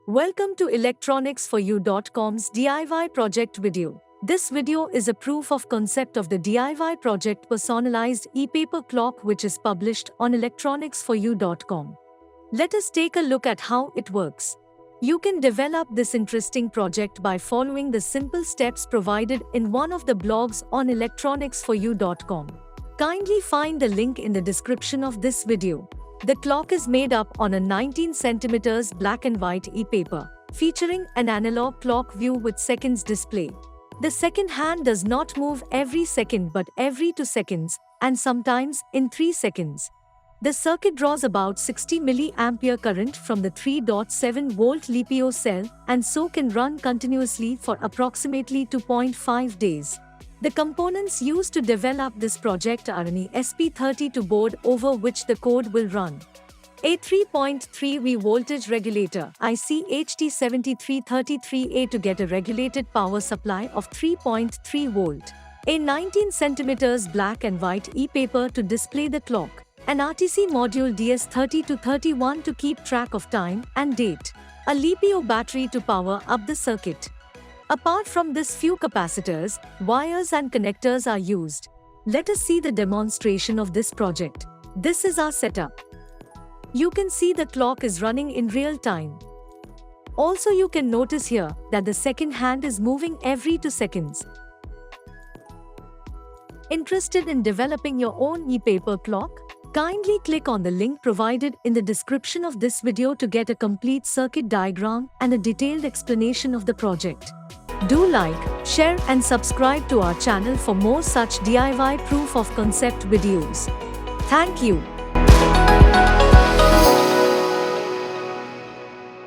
Welcome to electronicsforyou.com's DIY project video. This video is a proof of concept of the DIY project personalized e-paper clock which is published on electronicsforyou.com. Let us take a look at how it works. You can develop this interesting project by following the simple steps provided in one of the blogs on electronicsforyou.com. Kindly find the link in the description of this video. The clock is made up on a 19 cm black and white e-paper, featuring an analog clock view with seconds display. The second hand does not move every second but every 2 seconds, and sometimes in 3 seconds. The circuit draws about 60 mA current from the 3.7-volt LiPo cell and so can run continuously for approximately 2.5 days. The components used to develop this project are an ESP32 board over which the code will run. A 3.3V voltage regulator IC HT7333A to get a regulated power supply of 3.3 volt. A 19 cm black and white e-paper to display the clock. An RTC Module DS3231 to keep track of time and date. A LiPo battery to power up the circuit. Apart from this, few capacitors, wires and connectors are used. Let us see the demonstration of this project. This is our setup. You can see the clock is running in real time. Also you can notice here that the second hand is moving every 2 seconds. Interested in developing your own e-paper clock? Kindly click on the link provided in the description of this video to get a complete circuit diagram and a detailed explanation of the project. Do like, share and subscribe to our channel for more such DIY proof of concept videos. Thank you.